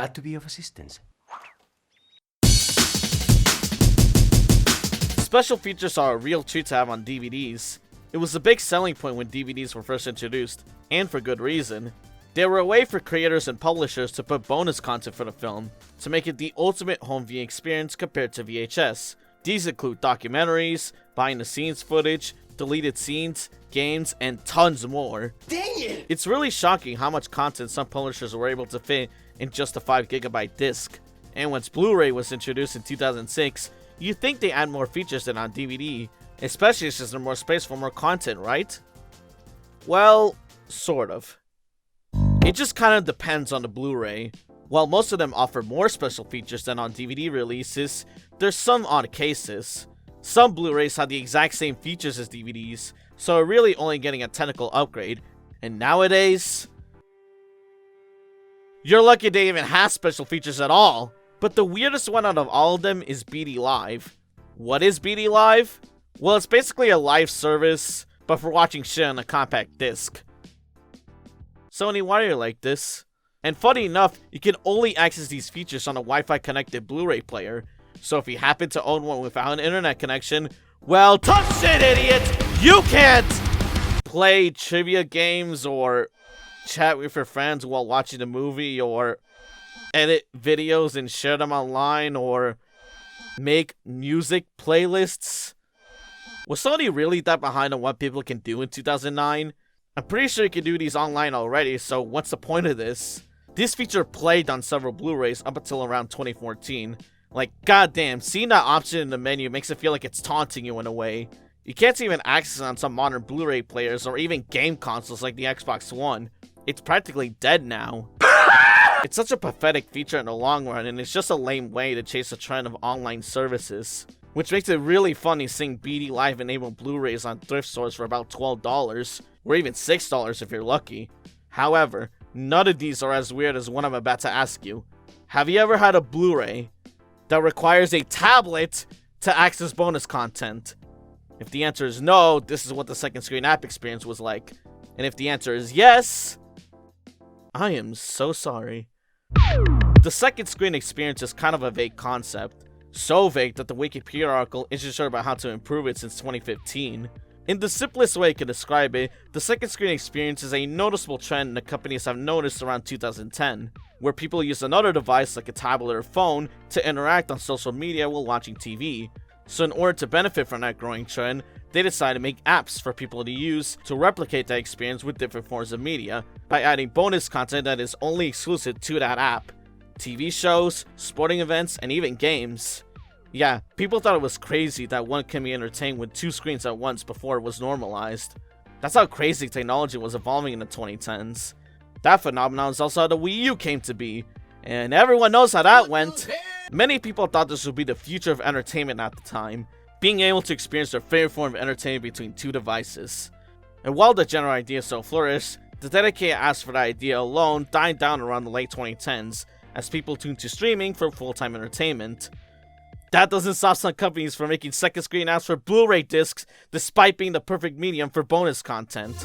Glad to be of assistance. Special features are a real treat to have on DVDs. It was a big selling point when DVDs were first introduced, and for good reason. They were a way for creators and publishers to put bonus content for the film, to make it the ultimate home viewing experience compared to VHS. These include documentaries, behind-the-scenes footage, deleted scenes, games, and tons more. Dang it! It's really shocking how much content some publishers were able to fit in just a 5GB disc. And once Blu-ray was introduced in 2006, you'd think they add more features than on DVD, especially since there's more space for more content, right? Well, sort of. It just kind of depends on the Blu-ray. While most of them offer more special features than on DVD releases, there's some odd cases. Some Blu-rays have the exact same features as DVDs, so are really only getting a technical upgrade. And nowadays, you're lucky they even have special features at all. But the weirdest one out of all of them is BD Live. What is BD Live? Well, it's basically a live service, but for watching shit on a compact disc. Sony, why are you like this? And funny enough, you can only access these features on a Wi-Fi connected Blu-ray player. So if you happen to own one without an internet connection, well, tough shit, idiot! You can't play trivia games or chat with your friends while watching a movie or edit videos and share them online or make music playlists. Was Sony really that behind on what people can do in 2009? I'm pretty sure you can do these online already, so what's the point of this? This feature played on several Blu-rays up until around 2014. Like, goddamn, seeing that option in the menu makes it feel like it's taunting you in a way. You can't even access it on some modern Blu-ray players or even game consoles like the Xbox One. It's practically dead now. It's such a pathetic feature in the long run, and it's just a lame way to chase the trend of online services. Which makes it really funny seeing BD Live enabled Blu-rays on thrift stores for about $12, or even $6 if you're lucky. However, none of these are as weird as one I'm about to ask you. Have you ever had a Blu-ray that requires a tablet to access bonus content? If the answer is no, this is what the second screen app experience was like. And if the answer is yes, I am so sorry. The second screen experience is kind of a vague concept. So vague that the Wikipedia article isn't sure about how to improve it since 2015. In the simplest way I can describe it, the second screen experience is a noticeable trend that companies have noticed around 2010, where people use another device like a tablet or phone to interact on social media while watching TV. So in order to benefit from that growing trend, they decided to make apps for people to use to replicate that experience with different forms of media, by adding bonus content that is only exclusive to that app. TV shows, sporting events, and even games. Yeah, people thought it was crazy that one can be entertained with two screens at once before it was normalized. That's how crazy technology was evolving in the 2010s. That phenomenon is also how the Wii U came to be, and everyone knows how that went. Many people thought this would be the future of entertainment at the time, being able to experience their favorite form of entertainment between two devices. And while the general idea so flourished, the dedicated ask for that idea alone died down around the late 2010s, as people tuned to streaming for full-time entertainment. That doesn't stop some companies from making second screen apps for Blu-ray discs, despite being the perfect medium for bonus content.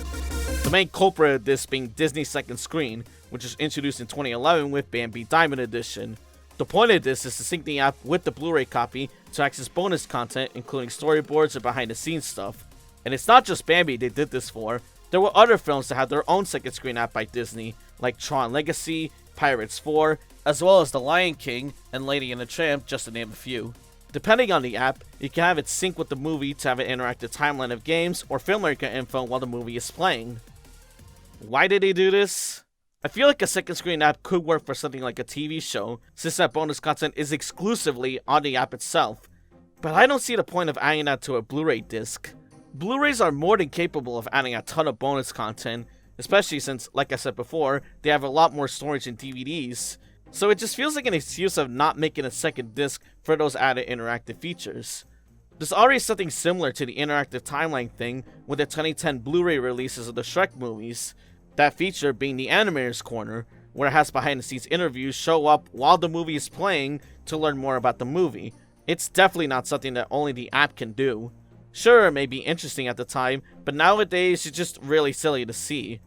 The main culprit of this being Disney's second screen, which was introduced in 2011 with Bambi Diamond Edition. The point of this is to sync the app with the Blu-ray copy to access bonus content, including storyboards and behind-the-scenes stuff. And it's not just Bambi they did this for. There were other films that had their own second screen app by Disney, like Tron Legacy, Pirates 4, as well as The Lion King and Lady and the Tramp, just to name a few. Depending on the app, you can have it sync with the movie to have an interactive timeline of games or filmmaker info while the movie is playing. Why did they do this? I feel like a second screen app could work for something like a TV show, since that bonus content is exclusively on the app itself. But I don't see the point of adding that to a Blu-ray disc. Blu-rays are more than capable of adding a ton of bonus content, especially since, like I said before, they have a lot more storage than DVDs. So it just feels like an excuse of not making a second disc for those added interactive features. There's already something similar to the interactive timeline thing with the 2010 Blu-ray releases of the Shrek movies. That feature being the Animator's Corner, where it has behind-the-scenes interviews show up while the movie is playing to learn more about the movie. It's definitely not something that only the app can do. Sure, it may be interesting at the time, but nowadays it's just really silly to see.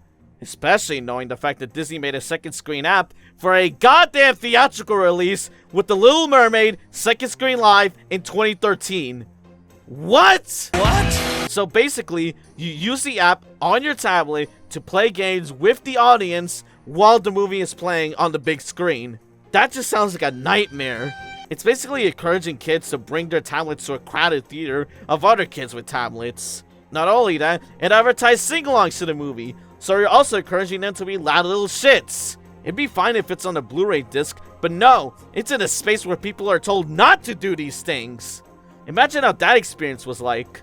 Especially knowing the fact that Disney made a second screen app for a goddamn theatrical release with The Little Mermaid second screen live in 2013. What? So basically, you use the app on your tablet to play games with the audience while the movie is playing on the big screen. That just sounds like a nightmare. It's basically encouraging kids to bring their tablets to a crowded theater of other kids with tablets. Not only that, it advertised sing-alongs to the movie, so you're also encouraging them to be loud little shits. It'd be fine if it's on a Blu-ray disc, but no, it's in a space where people are told not to do these things. Imagine how that experience was like.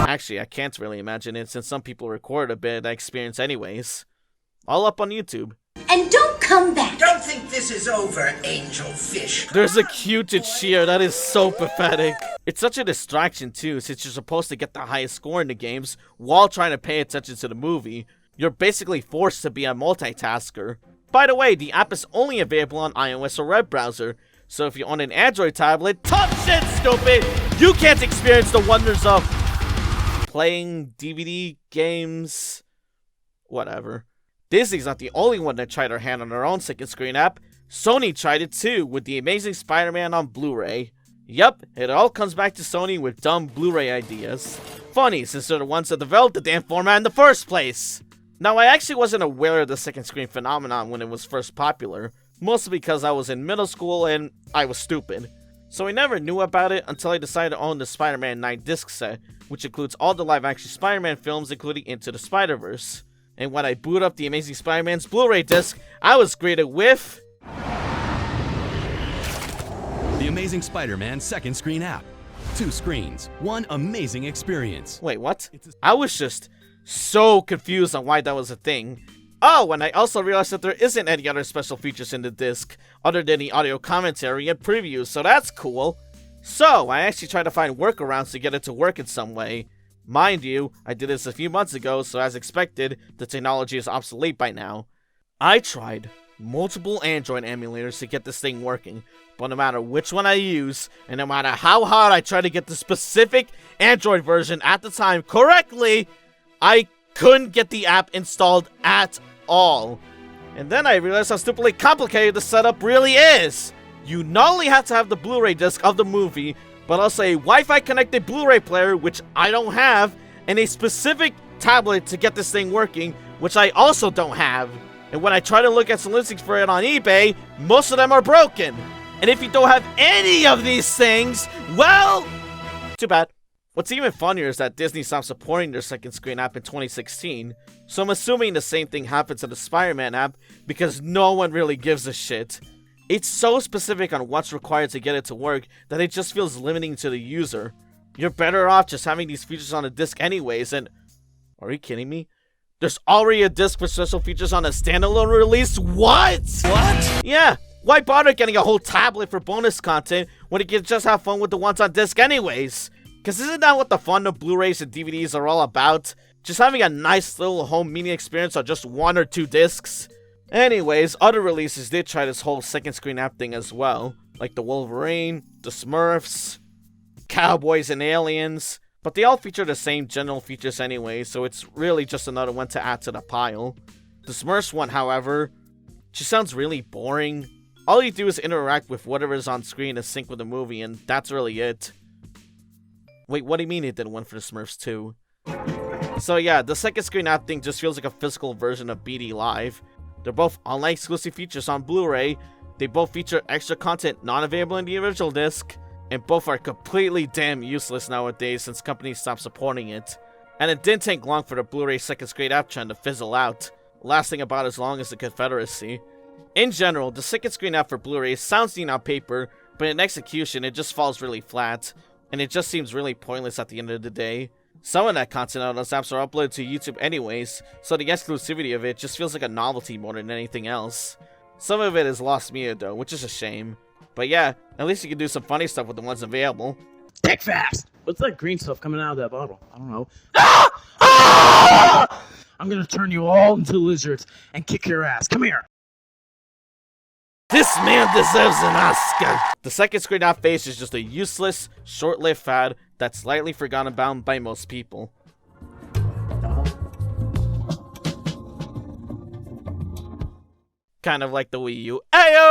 Actually, I can't really imagine it since some people recorded a bit of that experience anyways. All up on YouTube. And don't come back. Don't think this is over, angel fish. There's a cute cheer that is so pathetic. It's such a distraction too, since you're supposed to get the highest score in the games while trying to pay attention to the movie. You're basically forced to be a multitasker. By the way, the app is only available on iOS or web browser, so if you own an Android tablet, tough shit, stupid! You can't experience the wonders of playing DVD games, whatever. Disney's not the only one that tried their hand on their own second screen app. Sony tried it too with The Amazing Spider-Man on Blu-ray. Yup, it all comes back to Sony with dumb Blu-ray ideas. Funny, since they're the ones that developed the damn format in the first place. Now, I actually wasn't aware of the second screen phenomenon when it was first popular, mostly because I was in middle school and I was stupid. So I never knew about it until I decided to own the Spider-Man 9 disc set, which includes all the live-action Spider-Man films including Into the Spider-Verse. And when I boot up The Amazing Spider-Man's Blu-ray disc, I was greeted with The Amazing Spider-Man second screen app. 2 screens, 1 amazing experience. Wait, what? I was just so confused on why that was a thing. Oh, and I also realized that there isn't any other special features in the disc, other than the audio commentary and previews, so that's cool. So, I actually tried to find workarounds to get it to work in some way. Mind you, I did this a few months ago, so as expected, the technology is obsolete by now. I tried multiple Android emulators to get this thing working, but no matter which one I use, and no matter how hard I try to get the specific Android version at the time correctly, I couldn't get the app installed at all. And then I realized how stupidly complicated the setup really is. You not only have to have the Blu-ray disc of the movie, but also a Wi-Fi connected Blu-ray player, which I don't have, and a specific tablet to get this thing working, which I also don't have. And when I try to look at some listings for it on eBay, most of them are broken. And if you don't have any of these things, well, too bad. What's even funnier is that Disney stopped supporting their second screen app in 2016, so I'm assuming the same thing happened to the Spider-Man app because no one really gives a shit. It's so specific on what's required to get it to work that it just feels limiting to the user. You're better off just having these features on a disc anyways, and are you kidding me? There's already a disc for special features on a standalone release? What? Yeah, why bother getting a whole tablet for bonus content when you can just have fun with the ones on disc anyways? Cause isn't that what the fun of Blu-rays and DVDs are all about? Just having a nice little home media experience on just 1 or 2 discs? Anyways, other releases did try this whole second screen app thing as well, like the Wolverine, the Smurfs, Cowboys and Aliens, but they all feature the same general features anyway, so it's really just another one to add to the pile. The Smurfs one, however, just sounds really boring. All you do is interact with whatever is on screen and sync with the movie, and that's really it. Wait, what do you mean it did one for the Smurfs too? So yeah, the second screen app thing just feels like a physical version of BD Live. They're both online exclusive features on Blu-ray, they both feature extra content not available in the original disc, and both are completely damn useless nowadays since companies stopped supporting it. And it didn't take long for the Blu-ray second screen app trend to fizzle out, lasting about as long as the Confederacy. In general, the second screen app for Blu-ray sounds neat on paper, but in execution it just falls really flat, and it just seems really pointless at the end of the day. Some of that content on those apps are uploaded to YouTube anyways, so the exclusivity of it just feels like a novelty more than anything else. Some of it is lost media though, which is a shame. But yeah, at least you can do some funny stuff with the ones available. Dick fast! What's that green stuff coming out of that bottle? I don't know. Ah! Ah! I'm gonna turn you all into lizards and kick your ass. Come here! This man deserves an Oscar! The second screen app phase is just a useless, short-lived fad that's slightly forgotten about by most people. kind of like the Wii U. Ayo!